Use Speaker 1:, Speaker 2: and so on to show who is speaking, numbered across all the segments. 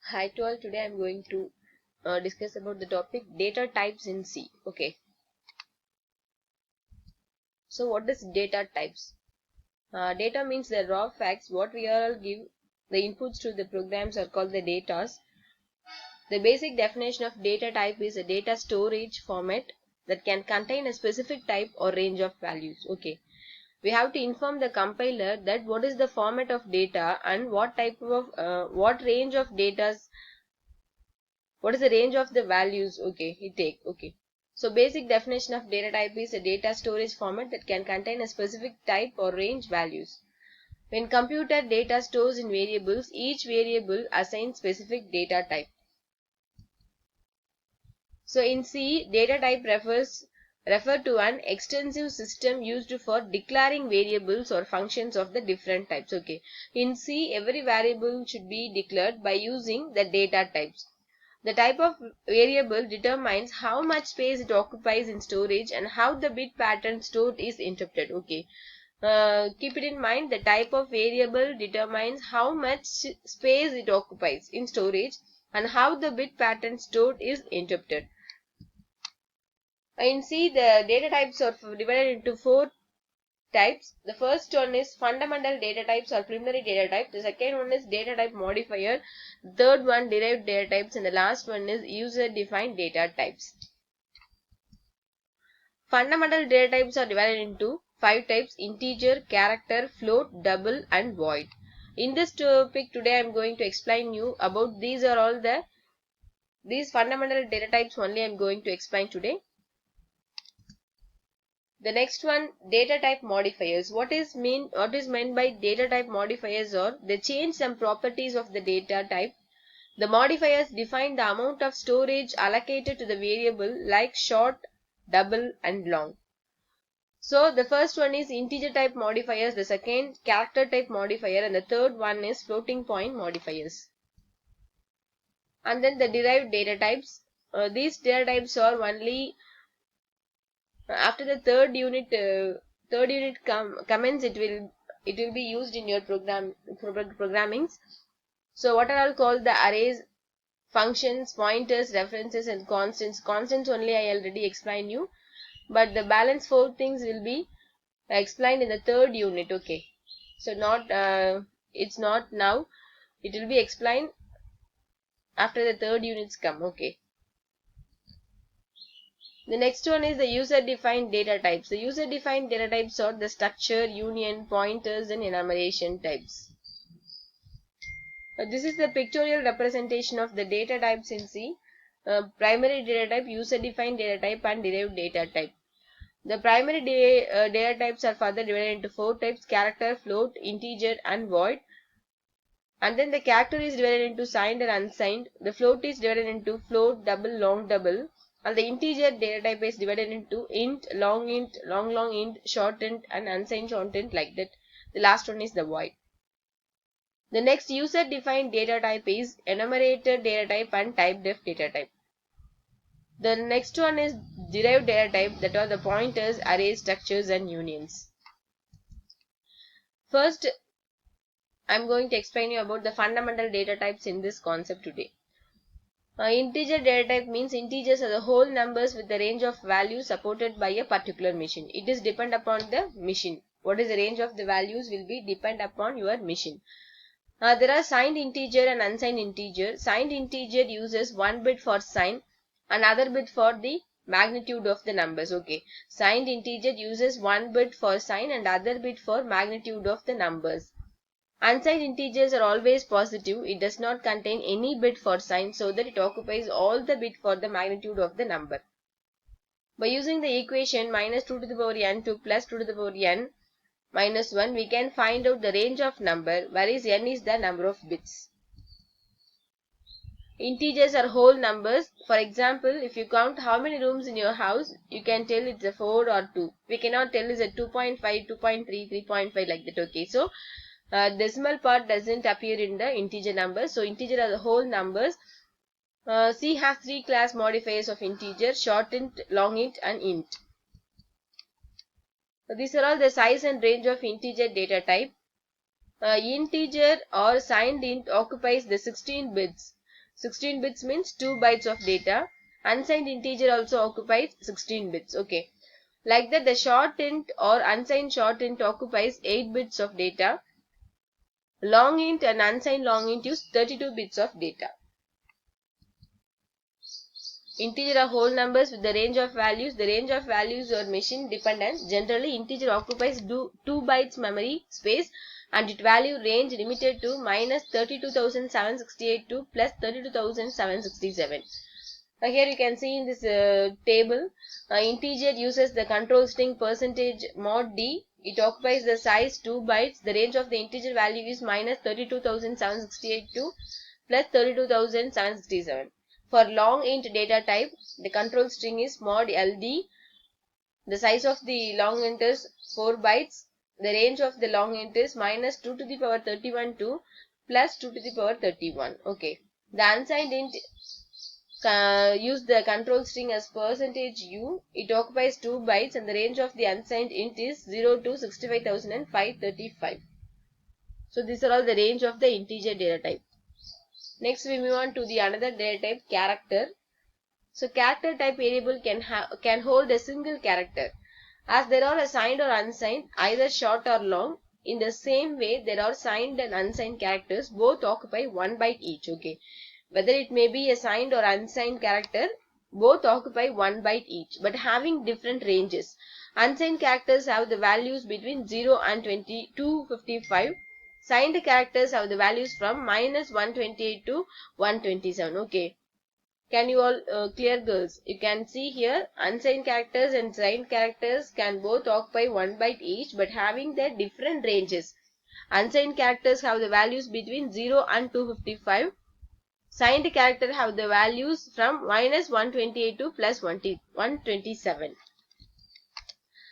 Speaker 1: Hi to all. Today I'm going to discuss about the topic data types in C. Okay. So what is data types? Data means the raw facts. What we all give the inputs to the programs are called the datas. The basic definition of data type is a data storage format that can contain a specific type or range of values. Okay. We have to inform the compiler that what is the format of data and what type of what range of data, what is the range of the values, okay, it take. Okay, so basic definition of data type is a data storage format that can contain a specific type or range values. When computer data stores in variables, each variable assigns specific data type. So in C, data type refer to an extensive system used for declaring variables or functions of the different types. Okay, in C, every variable should be declared by using the data types. The type of variable determines how much space it occupies in storage and how the bit pattern stored is interpreted. Okay. Keep it in mind, the type of variable determines how much space it occupies in storage and how the bit pattern stored is interpreted. In C, the data types are divided into four types. The first one is fundamental data types or preliminary data type. The second one is data type modifier. The third one derived data types, and the last one is user defined data types. Fundamental data types are divided into five types: integer, character, float, double and void. In this topic today I am going to explain you about these fundamental data types only I am going to explain today. The next one, data type modifiers. What is meant by data type modifiers? Or they change some properties of the data type. The modifiers define the amount of storage allocated to the variable, like short, double and long. So the first one is integer type modifiers, the second character type modifier, and the third one is floating point modifiers. And then the derived data types. These data types are only after the third unit commence, it will be used in your programmings. So what are all called the arrays, functions, pointers, references and constants only I already explained you, but the balance four things will be explained in the third unit. Okay, so not it's not now, it will be explained after the third units come. Okay, the next one is the user-defined data types. The user-defined data types are the structure, union, pointers, and enumeration types. This is the pictorial representation of the data types in C. Primary data type, user-defined data type, and derived data type. The primary data types are further divided into four types: character, float, integer, and void. And then the character is divided into signed and unsigned. The float is divided into float, double, long, double. And the integer data type is divided into int, long int, long int, short int and unsigned short int, like that. The last one is the void. The next user defined data type is enumerator data type and typedef data type. The next one is derived data type, that are the pointers, arrays, structures and unions. First, I am going to explain you about the fundamental data types in this concept today. Integer data type means integers are the whole numbers with the range of values supported by a particular machine. It is depend upon the machine. What is the range of the values will be depend upon your machine. There are signed integer and unsigned integer. Signed integer uses one bit for sign, another bit for the magnitude of the numbers. Okay, signed integer uses one bit for sign and other bit for magnitude of the numbers. Unsigned integers are always positive. It does not contain any bit for sign, so that it occupies all the bit for the magnitude of the number. By using the equation minus 2 to the power n to plus 2 to the power n minus 1, we can find out the range of number, whereas n is the number of bits. Integers are whole numbers. For example, if you count how many rooms in your house, you can tell it's a 4 or 2. We cannot tell it's a 2.5, 2.3, 3.5, like that. Okay, so decimal part doesn't appear in the integer numbers. So integer are the whole numbers. C has three class modifiers of integer: short int, long int and int. These are all the size and range of integer data type. Integer or signed int occupies the 16 bits. 16 bits means 2 bytes of data. Unsigned integer also occupies 16 bits. Okay. Like that, the short int or unsigned short int occupies 8 bits of data. Long int and unsigned long int use 32 bits of data. Integer are whole numbers with the range of values. The range of values are machine dependent. Generally, integer occupies 2 bytes memory space and its value range limited to minus 32,768 to plus 32,767. Here you can see in this table, integer uses the control string percentage mod d. It occupies the size 2 bytes. The range of the integer value is minus 32,768 to plus 32,767. For long int data type, the control string is mod ld. The size of the long int is 4 bytes. The range of the long int is minus 2 to the power 31 to plus 2 to the power 31. Okay. The unsigned int use the control string as percentage %u. It occupies 2 bytes and the range of the unsigned int is 0 to 65,535. So these are all the range of the integer data type. Next we move on to the another data type, character. So character type variable can hold a single character. As there are signed or unsigned, either short or long, in the same way there are signed and unsigned characters, both occupy 1 byte each. Okay. Whether it may be a signed or unsigned character, both occupy 1 byte each, but having different ranges. Unsigned characters have the values between 0 and 255. Signed characters have the values from minus 128 to 127. Okay. Can you all clear, girls? You can see here unsigned characters and signed characters can both occupy 1 byte each, but having their different ranges. Unsigned characters have the values between 0 and 255. Signed character have the values from minus 128 to plus 127.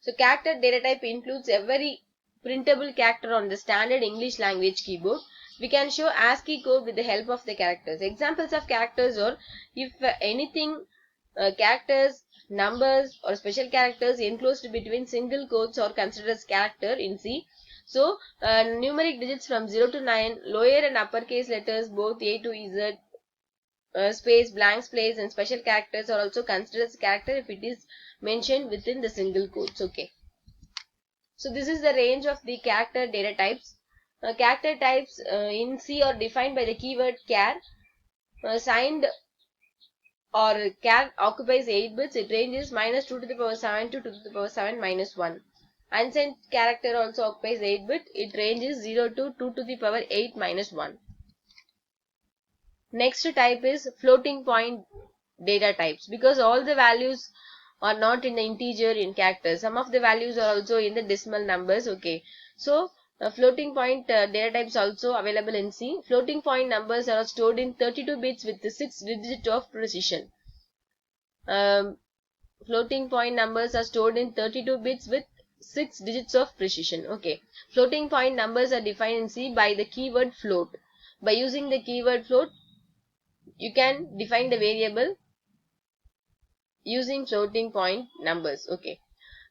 Speaker 1: So character data type includes every printable character on the standard English language keyboard. We can show ASCII code with the help of the characters. Examples of characters are, if anything, characters, numbers or special characters enclosed between single quotes are considered as character in C. So numeric digits from 0 to 9, lower and uppercase letters both A to Z, space, blank space and special characters are also considered as character if it is mentioned within the single quotes. Okay. So this is the range of the character data types. Character types in C are defined by the keyword char. Signed or char occupies 8 bits. It ranges minus 2 to the power 7 to 2 to the power 7 minus 1. Unsigned character also occupies 8 bit. It ranges 0 to 2 to the power 8 minus 1. Next type is floating point data types, because all the values are not in the integer in characters. Some of the values are also in the decimal numbers. Okay. So floating point data types also available in C. Floating point numbers are stored in 32 bits with the 6 digit of precision. Floating point numbers are stored in 32 bits with 6 digits of precision. Okay. Floating point numbers are defined in C by the keyword float. By using the keyword float, you can define the variable using floating point numbers. Okay.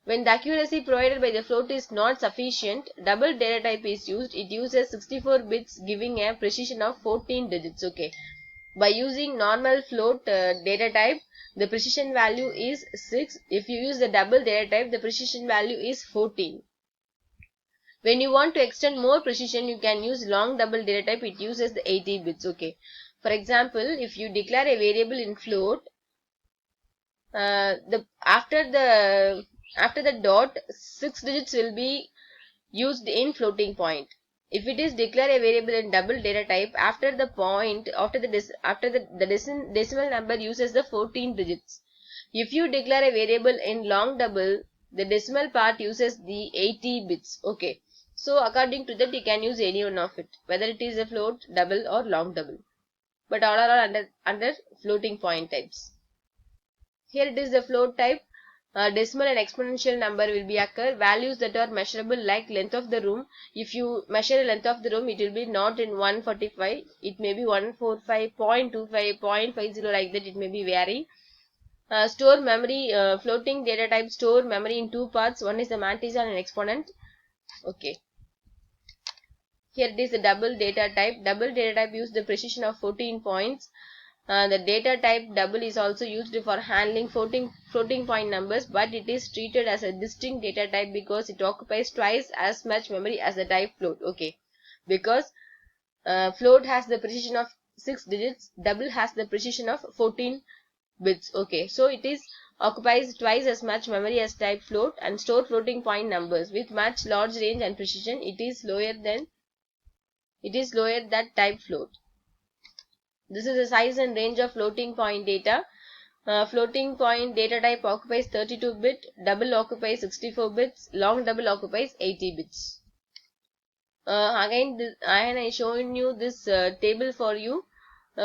Speaker 1: When the accuracy provided by the float is not sufficient, double data type is used. It uses 64 bits giving a precision of 14 digits. Okay. By using normal float data type, the precision value is 6. If you use the double data type, the precision value is 14. When you want to extend more precision, you can use long double data type. It uses the 80 bits. Okay. For example, if you declare a variable in float, after the dot, 6 digits will be used in floating point. If it is declare a variable in double data type, after the point, the decimal number uses the 14 digits. If you declare a variable in long double, the decimal part uses the 80 bits. Okay. So according to that, you can use any one of it, whether it is a float, double or long double. But all are under floating point types. Here it is the float type. Decimal and exponential number will be occur. Values that are measurable like length of the room. If you measure the length of the room, it will be not in 145. It may be 145, 0.25, 0.50 like that. It may be vary. Store memory. Floating data type store memory in two parts. One is the matrix and an exponent. Okay. Here it is the double data type. Double data type use the precision of 14 points. The data type double is also used for handling floating point numbers, but it is treated as a distinct data type because it occupies twice as much memory as the type float. Okay, because float has the precision of 6 digits, double has the precision of 14 bits. Okay, so it is occupies twice as much memory as type float and store floating point numbers with much large range and precision. It is lower than type float. This is the size and range of floating point data. Floating point data type occupies 32 bit, double occupies 64 bits, long double occupies 80 bits. Again I shown you this table for you.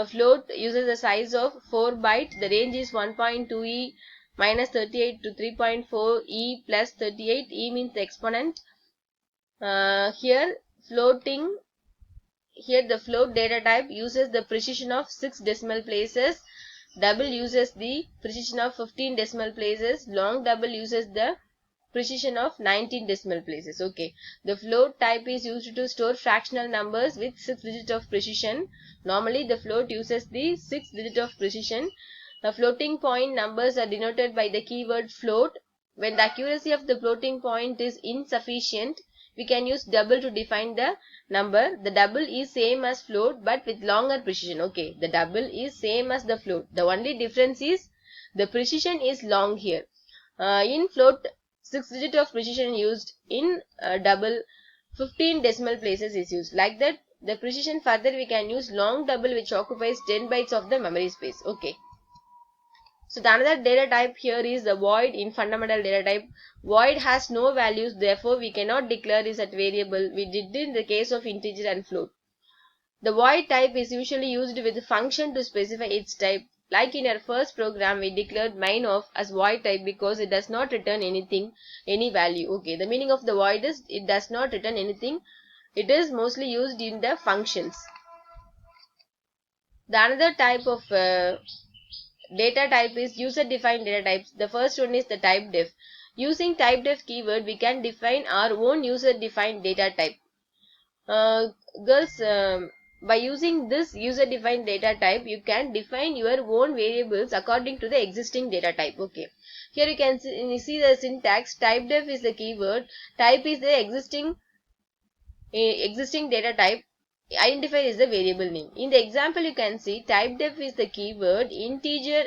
Speaker 1: Float uses the size of 4 byte. The range is 1.2 e minus 38 to 3.4 e plus 38. E means the exponent. Here the float data type uses the precision of 6 decimal places. Double uses the precision of 15 decimal places. Long double uses the precision of 19 decimal places. Okay, the float type is used to store fractional numbers with 6 digits of precision. Normally the float uses the 6 digit of precision. The floating point numbers are denoted by the keyword float. When the accuracy of the floating point is insufficient, we can use double to define the number. The double is same as float but with longer precision. Okay, the double is same as the float. The only difference is the precision is long here. In float, 6 digit of precision used. In double, 15 decimal places is used. Like that, the precision further we can use long double which occupies 10 bytes of the memory space. Okay. So the another data type here is the void in fundamental data type. Void has no values, therefore we cannot declare it as variable. We did in the case of integer and float. The void type is usually used with a function to specify its type. Like in our first program, we declared main of as void type because it does not return anything, any value. Okay, the meaning of the void is it does not return anything. It is mostly used in the functions. The another type of data type is user defined data types. The first one is the type def. Using type def keyword, we can define our own user defined data type. Girls, by using this user defined data type, you can define your own variables according to the existing data type. Okay, here you can see the syntax. Type def is the keyword, type is the existing data type, identifier is the variable name. In the example you can see type def is the keyword, integer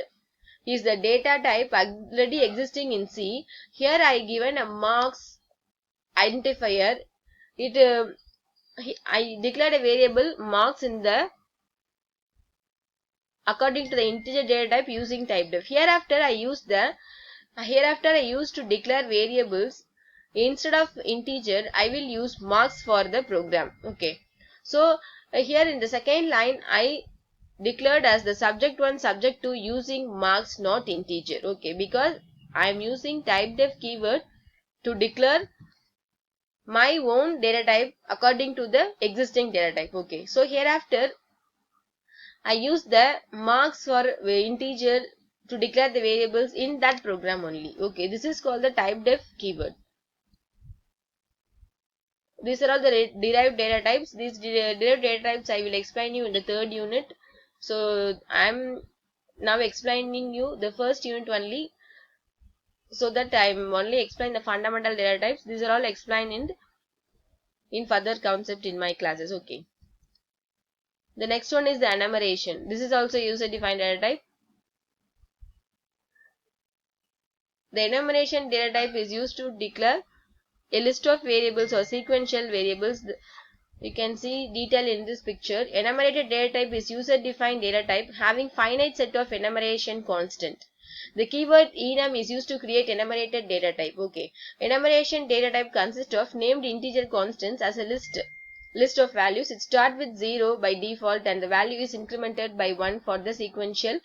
Speaker 1: is the data type already existing in C. Here I given a marks identifier. I declared a variable marks in the according to the integer data type using type def. Hereafter I used to declare variables. Instead of integer, I will use marks for the program. Okay. So here in the second line, I declared as the subject 1, subject 2 using marks, not integer. Okay, because I am using type def keyword to declare my own data type according to the existing data type. Okay, so hereafter I use the marks for integer to declare the variables in that program only. Okay, this is called the type def keyword. These are all the derived data types. These derived data types I will explain you in the third unit. So I am now explaining you the first unit only, so that I am only explain the fundamental data types. These are all explained in further concept in my classes. Okay. The next one is the enumeration. This is also user defined data type. The enumeration data type is used to declare a list of variables or sequential variables. You can see detail in this picture. Enumerated data type is user defined data type having finite set of enumeration constant. The keyword enum is used to create enumerated data type. Okay. Enumeration data type consists of named integer constants as a list of values. It starts with 0 by default and the value is incremented by 1 for the sequential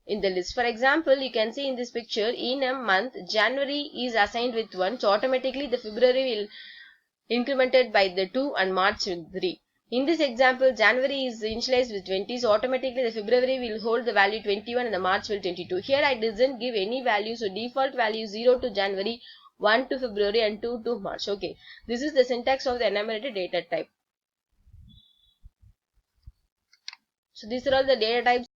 Speaker 1: in the list. For example, you can see in this picture enum month January is assigned with 1, so automatically the February will incremented by the 2 and March with 3. In this example, January is initialized with 20, so automatically the February will hold the value 21 and the March will 22. Here I didn't give any value, so default value 0 to January, 1 to February and 2 to March. Okay, this is the syntax of the enumerated data type. So these are all the data types